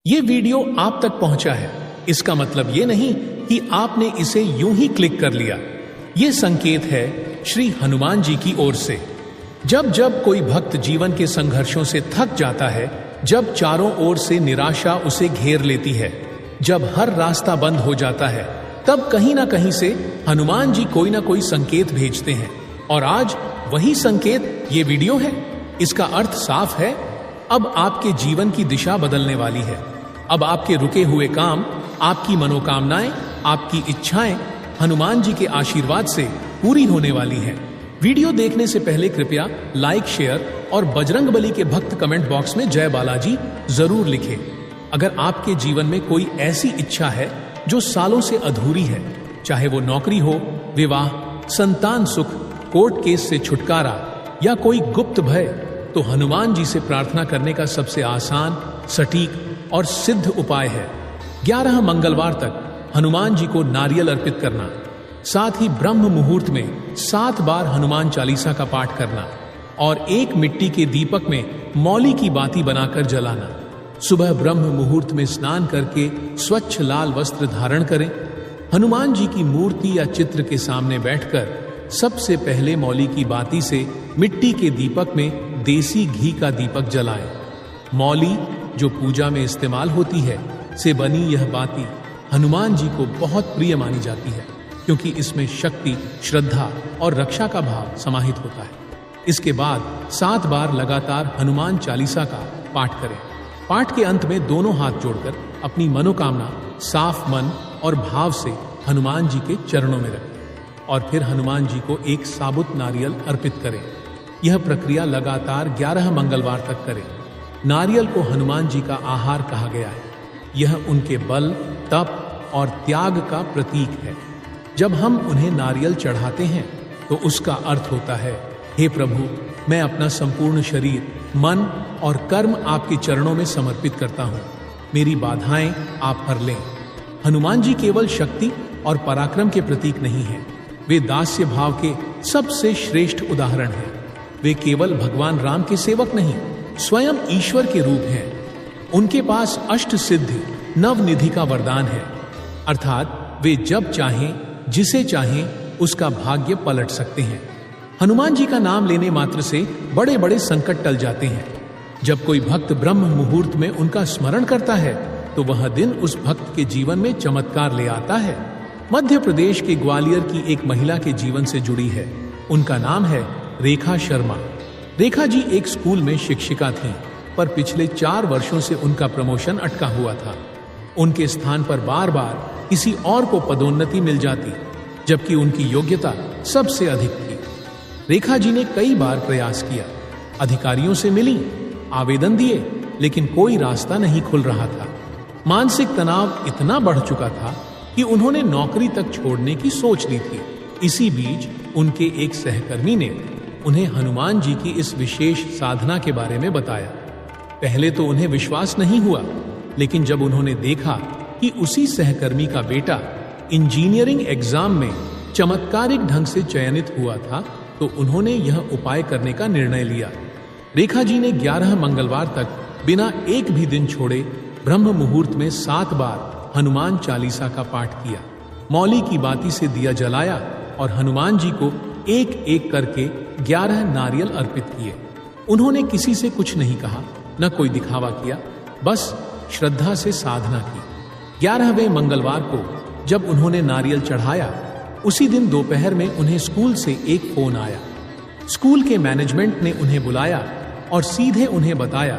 ये वीडियो आप तक पहुंचा है, इसका मतलब ये नहीं कि आपने इसे यूं ही क्लिक कर लिया। ये संकेत है श्री हनुमान जी की ओर से। जब जब कोई भक्त जीवन के संघर्षों से थक जाता है, जब चारों ओर से निराशा उसे घेर लेती है, जब हर रास्ता बंद हो जाता है, तब कहीं ना कहीं से हनुमान जी कोई ना कोई संकेत भेजते हैं। और आज वही संकेत ये वीडियो है। इसका अर्थ साफ है, अब आपके जीवन की दिशा बदलने वाली है। अब आपके रुके हुए काम, आपकी मनोकामनाएं, आपकी इच्छाएं हनुमान जी के आशीर्वाद से पूरी होने वाली हैं। वीडियो देखने से पहले कृपया लाइक, शेयर और बजरंगबली के भक्त कमेंट बॉक्स में जय बालाजी जरूर लिखें। अगर आपके जीवन में कोई ऐसी इच्छा है जो सालों से अधूरी है, चाहे वो नौकरी हो, विवाह, संतान सुख, कोर्ट केस से छुटकारा या कोई गुप्त भय, तो हनुमान जी से प्रार्थना करने का सबसे आसान, सटीक और सिद्ध उपाय है 11 मंगलवार तक हनुमान जी को नारियल अर्पित करना, साथ ही ब्रह्म मुहूर्त में 7 बार हनुमान चालीसा का पाठ करना और एक मिट्टी के दीपक में मौली की बाती बनाकर जलाना। सुबह ब्रह्म मुहूर्त में स्नान करके स्वच्छ लाल वस्त्र धारण करें। हनुमान जी की मूर्ति या चित्र के सामने बैठकर सबसे पहले मौली की बाती से मिट्टी के दीपक में देसी घी का दीपक जलाएं। मौली, जो पूजा में इस्तेमाल होती है, से बनी यह बाती हनुमान जी को बहुत प्रिय मानी जाती है, क्योंकि इसमें शक्ति, श्रद्धा और रक्षा का भाव समाहित होता है। इसके बाद 7 बार लगातार हनुमान चालीसा का पाठ करें। पाठ के अंत में दोनों हाथ जोड़कर अपनी मनोकामना साफ मन और भाव से हनुमान जी के चरणों में रखें और फिर हनुमान जी को एक साबुत नारियल अर्पित करें। यह प्रक्रिया लगातार 11 मंगलवार तक करें। नारियल को हनुमान जी का आहार कहा गया है। यह उनके बल, तप और त्याग का प्रतीक है। जब हम उन्हें नारियल चढ़ाते हैं तो उसका अर्थ होता है, हे प्रभु, मैं अपना संपूर्ण शरीर, मन और कर्म आपके चरणों में समर्पित करता हूँ। मेरी बाधाएं आप हर लें। हनुमान जी केवल शक्ति और पराक्रम के प्रतीक नहीं हैं, वे दास्य भाव के सबसे श्रेष्ठ उदाहरण हैं। वे केवल भगवान राम के सेवक नहीं, स्वयं ईश्वर के रूप हैं। उनके पास अष्ट सिद्धि, नवनिधि का वरदान है, अर्थात वे जब चाहें, जिसे चाहें, उसका भाग्य पलट सकते हैं। हनुमान जी का नाम लेने मात्र से बड़े बड़े संकट टल जाते हैं। जब कोई भक्त ब्रह्म मुहूर्त में उनका स्मरण करता है तो वह दिन उस भक्त के जीवन में चमत्कार ले आता है। मध्य प्रदेश के ग्वालियर की एक महिला के जीवन से जुड़ी है। उनका नाम है रेखा शर्मा। रेखा जी एक स्कूल में शिक्षिका थीं, पर पिछले 4 वर्षों से उनका प्रमोशन अटका हुआ था। उनके स्थान पर बार बार किसी और को पदोन्नति मिल जाती, जबकि उनकी योग्यता सबसे अधिक थी। रेखा जी ने कई बार प्रयास किया, अधिकारियों से मिली, आवेदन दिए, लेकिन कोई रास्ता नहीं खुल रहा था। मानसिक तनाव इतना बढ़ चुका था कि उन्होंने नौकरी तक छोड़ने की सोच ली थी। इसी बीच उनके एक सहकर्मी ने उन्हें हनुमान जी की इस विशेष साधना के बारे में बताया। पहले तो उन्हें विश्वास नहीं हुआ, लेकिन जब उन्होंने देखा कि उसी सहकर्मी का बेटा इंजीनियरिंग एग्जाम में चमत्कारिक ढंग से चयनित हुआ था, तो उन्होंने यह उपाय करने का निर्णय लिया। रेखा जी ने 11 मंगलवार तक बिना एक भी दिन छोड़े ब्रह्म मुहूर्त में 7 बार हनुमान चालीसा का पाठ किया, मौली की बाती से दिया जलाया और हनुमान जी को एक एक करके 11 नारियल अर्पित किए। उन्होंने किसी से कुछ नहीं कहा, न कोई दिखावा किया, बस श्रद्धा से साधना की। 11वें मंगलवार को जब उन्होंने नारियल चढ़ाया, उसी दिन दोपहर में उन्हें स्कूल से एक फोन आया। स्कूल के मैनेजमेंट ने उन्हें बुलाया और सीधे उन्हें बताया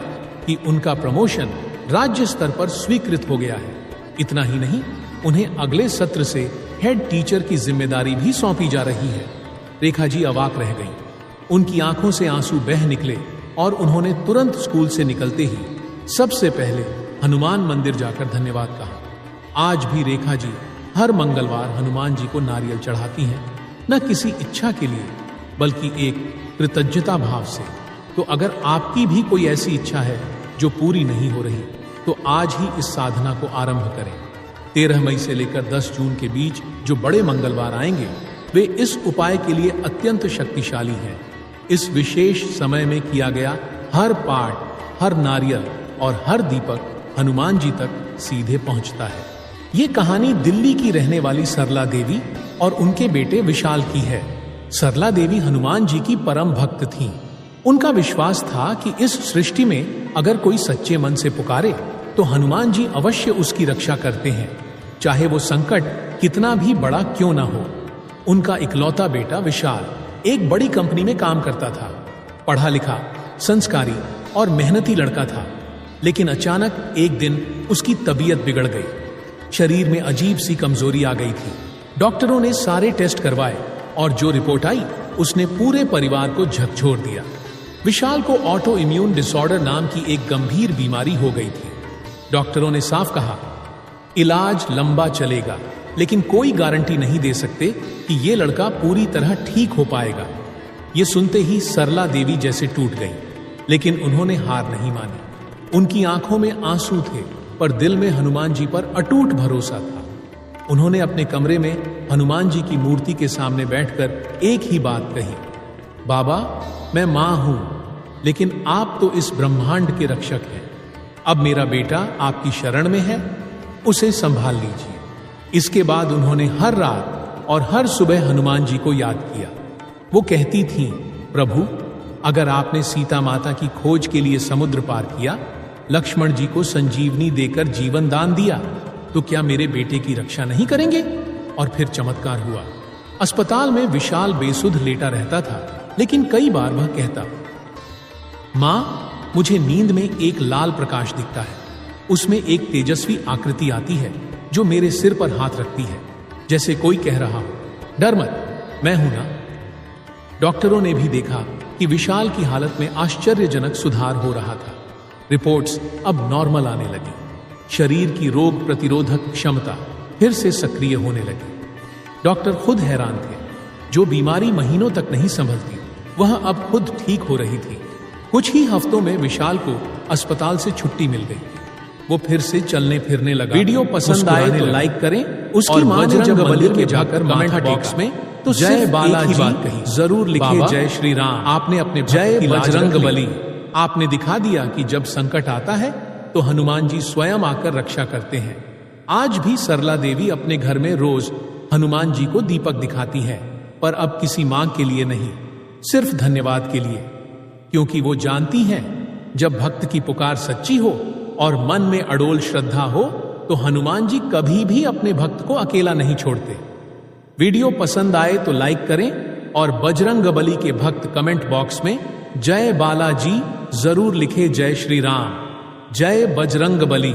कि उनका प्रमोशन राज्य स्तर पर स्वीकृत हो गया है। इतना ही नहीं, उन्हें अगले सत्र से हेड टीचर की जिम्मेदारी भी सौंपी जा रही है। रेखा जी अवाक रह गईं। उनकी आंखों से आंसू बह निकले और उन्होंने तुरंत स्कूल से निकलते ही सबसे पहले हनुमान मंदिर जाकर धन्यवाद कहा। आज भी रेखा जी हर मंगलवार हनुमान जी को नारियल चढ़ाती हैं, न किसी इच्छा के लिए, बल्कि एक कृतज्ञता भाव से। तो अगर आपकी भी कोई ऐसी इच्छा है जो पूरी नहीं हो रही, तो आज ही इस साधना को आरंभ करें। 13 मई से लेकर 10 जून के बीच जो बड़े मंगलवार आएंगे, वे इस उपाय के लिए अत्यंत शक्तिशाली हैं। इस विशेष समय में किया गया हर पाठ, हर नारियल और हर दीपक हनुमान जी तक सीधे पहुंचता है। ये कहानी दिल्ली की रहने वाली सरला देवी और उनके बेटे विशाल की है। सरला देवी हनुमान जी की परम भक्त थीं। उनका विश्वास था कि इस सृष्टि में अगर कोई सच्चे मन से पुकारे तो हनुमान जी अवश्य उसकी रक्षा करते हैं, चाहे वो संकट कितना भी बड़ा क्यों ना हो। उनका इकलौता बेटा विशाल एक बड़ी कंपनी में काम करता था। पढ़ा लिखा, संस्कारी और मेहनती लड़का था, लेकिन अचानक एक दिन उसकी तबीयत बिगड़ गई। शरीर में अजीब सी कमजोरी आ गई थी। डॉक्टरों ने सारे टेस्ट करवाए और जो रिपोर्ट आई उसने पूरे परिवार को झकझोर दिया। विशाल को ऑटो इम्यून डिसऑर्डर नाम की एक गंभीर बीमारी हो गई थी। डॉक्टरों ने साफ कहा, इलाज लंबा चलेगा, लेकिन कोई गारंटी नहीं दे सकते कि ये लड़का पूरी तरह ठीक हो पाएगा। ये सुनते ही सरला देवी जैसे टूट गई, लेकिन उन्होंने हार नहीं मानी। उनकी आंखों में आंसू थे, पर दिल में हनुमान जी पर अटूट भरोसा था। उन्होंने अपने कमरे में हनुमान जी की मूर्ति के सामने बैठकर एक ही बात कही, बाबा, मैं मां हूं, लेकिन आप तो इस ब्रह्मांड के रक्षक हैं। अब मेरा बेटा आपकी शरण में है, उसे संभाल लीजिए। इसके बाद उन्होंने हर रात और हर सुबह हनुमान जी को याद किया। वो कहती थीं, प्रभु, अगर आपने सीता माता की खोज के लिए समुद्र पार किया, लक्ष्मण जी को संजीवनी देकर जीवन दान दिया, तो क्या मेरे बेटे की रक्षा नहीं करेंगे? और फिर चमत्कार हुआ। अस्पताल में विशाल बेसुध लेटा रहता था, लेकिन कई बार वह कहता, मां, मुझे नींद में एक लाल प्रकाश दिखता है। उसमें एक तेजस्वी आकृति आती है जो मेरे सिर पर हाथ रखती है, जैसे कोई कह रहा हो, डर मत, मैं हूं ना। डॉक्टरों ने भी देखा कि विशाल की हालत में आश्चर्यजनक सुधार हो रहा था। रिपोर्ट्स अब नॉर्मल आने लगी। शरीर की रोग प्रतिरोधक क्षमता फिर से सक्रिय होने लगी। डॉक्टर खुद हैरान थे। जो बीमारी महीनों तक नहीं संभलती, वह अब खुद ठीक हो रही थी। कुछ ही हफ्तों में विशाल को अस्पताल से छुट्टी मिल गई। वो फिर से चलने फिरने लगा। वीडियो पसंद आए तो लाइक करें। उसकी मां ने जब मंदिर में जाकर कमेंट बॉक्स में तो जय बालाजी बात कही, जरूर लिखे जय श्री राम। आपने अपने जय बजरंग बली। आपने दिखा दिया कि जब संकट आता है तो हनुमान जी स्वयं आकर रक्षा करते हैं। आज भी सरला देवी अपने घर में रोज हनुमान जी को दीपक दिखाती है, पर अब किसी मांग के लिए नहीं, सिर्फ धन्यवाद के लिए, क्योंकि वो जानती हैं जब भक्त की पुकार सच्ची हो और मन में अडोल श्रद्धा हो तो हनुमान जी कभी भी अपने भक्त को अकेला नहीं छोड़ते। वीडियो पसंद आए तो लाइक करें और बजरंग बली के भक्त कमेंट बॉक्स में जय बालाजी जरूर लिखे जय श्री राम। जय बजरंग बली।